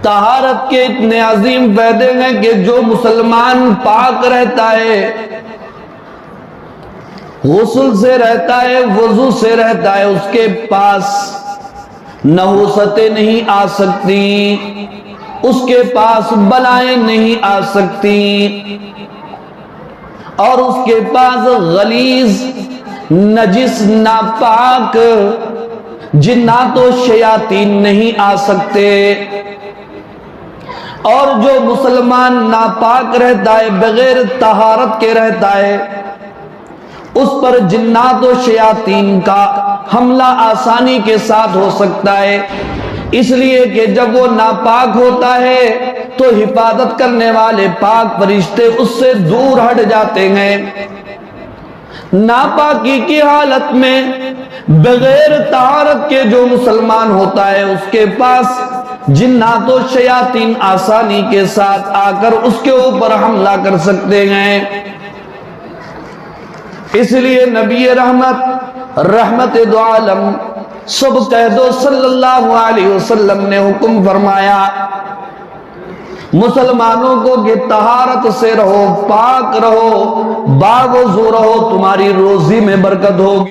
طہارت کے اتنے عظیم فائدے ہیں کہ جو مسلمان پاک رہتا ہے، غسل سے رہتا ہے، وضو سے رہتا ہے، اس کے پاس نحوستیں نہیں آ سکتی، اس کے پاس بلائیں نہیں آ سکتی، اور اس کے پاس غلیظ، نجس، ناپاک جنات و شیاطین نہیں آ سکتے۔ اور جو مسلمان ناپاک رہتا ہے، بغیر طہارت کے رہتا ہے، اس پر جنات و شیاطین کا حملہ آسانی کے ساتھ ہو سکتا ہے، اس لیے کہ جب وہ ناپاک ہوتا ہے تو حفاظت کرنے والے پاک فرشتے اس سے دور ہٹ جاتے ہیں۔ ناپاکی کی حالت میں بغیر طہارت کے جو مسلمان ہوتا ہے، اس کے پاس جنات و شیاطین آسانی کے ساتھ آ کر اس کے اوپر حملہ کر سکتے ہیں۔ اس لیے نبی رحمت دو عالم سب کہہ دو صلی اللہ علیہ وسلم نے حکم فرمایا مسلمانوں کو کہ طہارت سے رہو، پاک رہو، باوضو رہو، تمہاری روزی میں برکت ہوگی۔